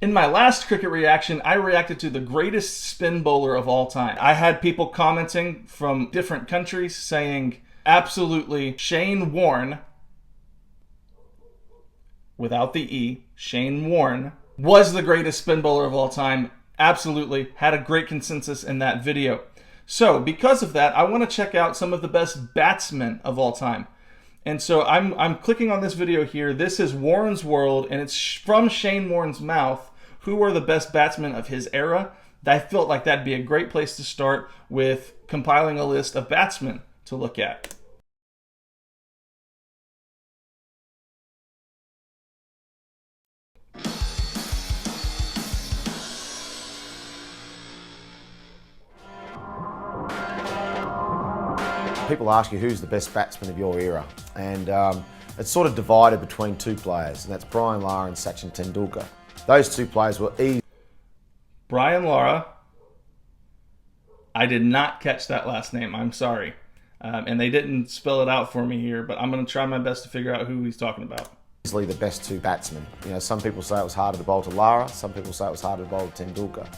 In my last cricket reaction, I reacted to the greatest spin bowler of all time. I had people commenting from different countries saying, absolutely, Shane Warne, without the E, Shane Warne, was the greatest spin bowler of all time. Absolutely, had a great consensus in that video. So, because of that, I want to check out some of the best batsmen of all time. And so I'm clicking on this video here. This is Warren's World, and it's from Shane Warne's mouth. Who are the best batsmen of his era? I felt like that'd be a great place to start with compiling a list of batsmen to look at. People ask you who's the best batsman of your era, and it's sort of divided between two players, and that's Brian Lara and Sachin Tendulkar. Those two players were easy. Brian Lara. I did not catch that last name. I'm sorry. And they didn't spell it out for me here, but I'm going to try my best to figure out who he's talking about. Easily the best two batsmen. You know, some people say it was harder to bowl to Lara, some people say it was harder to bowl to Tendulkar.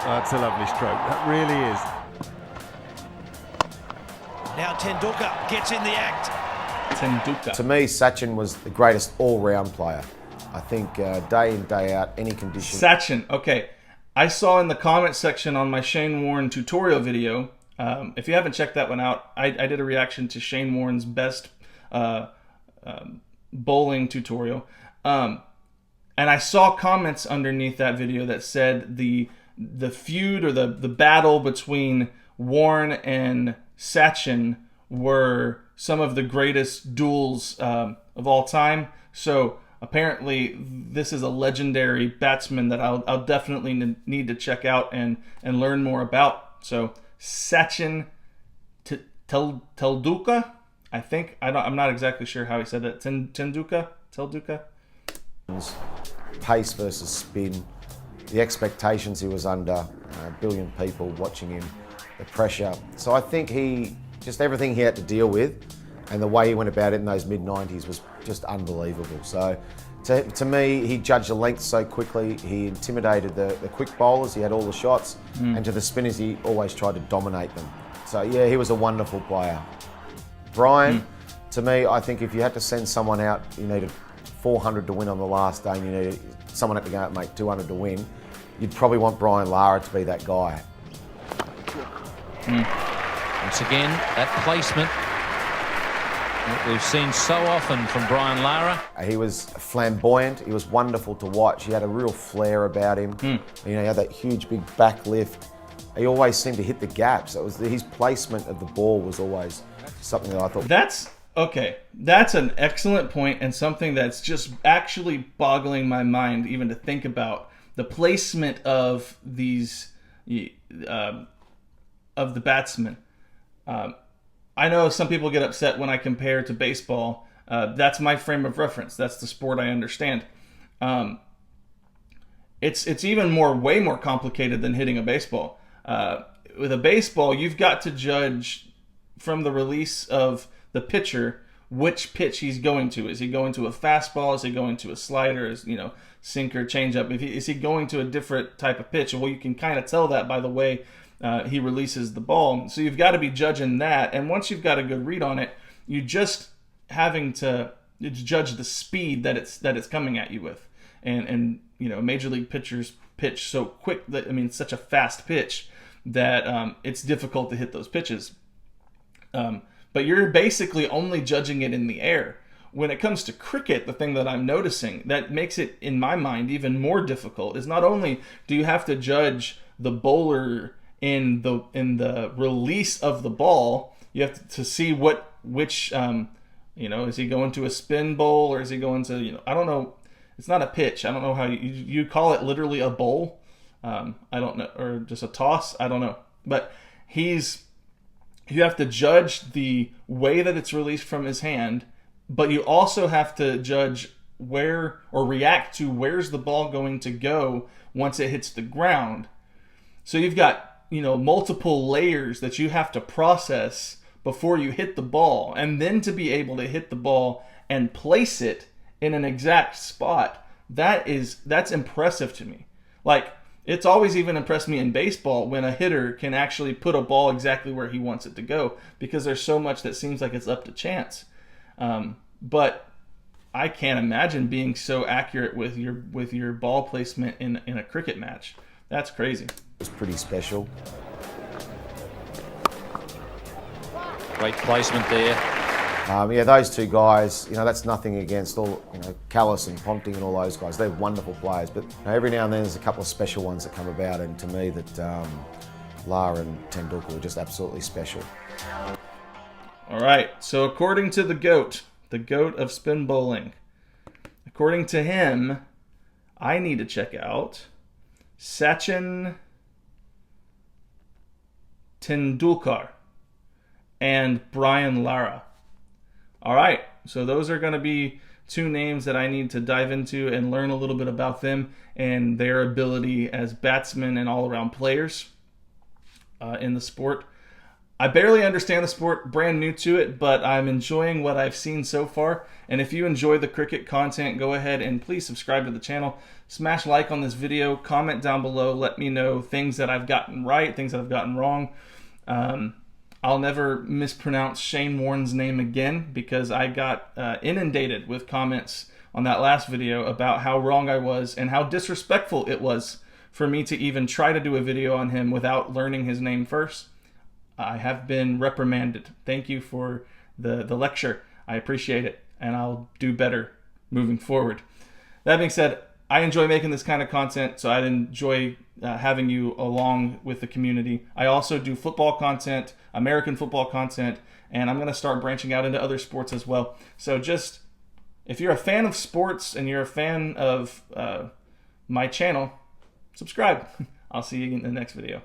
That's a lovely stroke. That really is. Now Tendulkar gets in the act. Tendulkar. To me, Sachin was the greatest all-round player. I think day in, day out, any condition. Sachin, okay. I saw in the comment section on my Shane Warne tutorial video, if you haven't checked that one out, I did a reaction to Shane Warne's best bowling tutorial. And I saw comments underneath that video that said the feud or the battle between Warne and Sachin were some of the greatest duels of all time. So apparently this is a legendary batsman that I'll definitely need to check out and learn more about. So Sachin Tendulkar, I think. I'm not exactly sure how he said that. Tendulkar? Pace versus spin, the expectations he was under, a billion people watching him, the pressure. So I think just everything he had to deal with and the way he went about it in those mid-90s was just unbelievable. So to me, he judged the length so quickly. He intimidated the quick bowlers. He had all the shots. And to the spinners, he always tried to dominate them. So yeah, he was a wonderful player. Brian, to me, I think if you had to send someone out, you needed 400 to win on the last day and you needed someone had to go out and make 200 to win, you'd probably want Brian Lara to be that guy. Once again, that placement that we've seen so often from Brian Lara. He was flamboyant. He was wonderful to watch. He had a real flair about him. You know, he had that huge big back lift. He always seemed to hit the gaps. His placement of the ball was always something that I thought. That's an excellent point and something that's just actually boggling my mind even to think about. The placement of these of the batsmen. I know some people get upset when I compare to baseball. That's my frame of reference. That's the sport I understand. It's even way more complicated than hitting a baseball. With a baseball, you've got to judge from the release of the pitcher which pitch he's going to. Is he going to a fastball? Is he going to a slider? Is sinker, changeup? Is he going to a different type of pitch? Well, you can kind of tell that by the way he releases the ball. So you've got to be judging that. And once you've got a good read on it, you just having to judge the speed that it's coming at you with. And major league pitchers pitch so quick that such a fast pitch that it's difficult to hit those pitches. But you're basically only judging it in the air. When it comes to cricket, the thing that I'm noticing that makes it, in my mind, even more difficult is not only do you have to judge the bowler in the release of the ball, you have to see which is he going to a spin bowl or is he going to I don't know. It's not a pitch. I don't know how you call it. Literally a bowl. I don't know, or just a toss. I don't know. But you have to judge the way that it's released from his hand, but you also have to judge where or react to where's the ball going to go once it hits the ground. So you've got multiple layers that you have to process before you hit the ball, and then to be able to hit the ball and place it in an exact spot that's impressive to me. Like, it's always even impressed me in baseball when a hitter can actually put a ball exactly where he wants it to go, because there's so much that seems like it's up to chance. But I can't imagine being so accurate with your ball placement in a cricket match. That's crazy. It's pretty special. Great placement there. Yeah, those two guys, that's nothing against all, Callis and Ponting and all those guys. They're wonderful players, but every now and then there's a couple of special ones that come about, and to me that Lara and Tendulkar were just absolutely special. All right, so according to the GOAT of spin bowling, according to him, I need to check out Sachin Tendulkar and Brian Lara. All right, so those are going to be two names that I need to dive into and learn a little bit about them and their ability as batsmen and all-around players in the sport. I barely understand the sport, brand new to it, but I'm enjoying what I've seen so far. And if you enjoy the cricket content, go ahead and please subscribe to the channel. Smash like on this video, comment down below, let me know things that I've gotten right, things that I've gotten wrong. I'll never mispronounce Shane Warne's name again, because I got inundated with comments on that last video about how wrong I was and how disrespectful it was for me to even try to do a video on him without learning his name first. I have been reprimanded. Thank you for the lecture. I appreciate it, and I'll do better moving forward. That being said, I enjoy making this kind of content, so I'd enjoy having you along with the community. I also do football content, American football content, and I'm going to start branching out into other sports as well. So just, if you're a fan of sports and you're a fan of my channel, subscribe. I'll see you in the next video.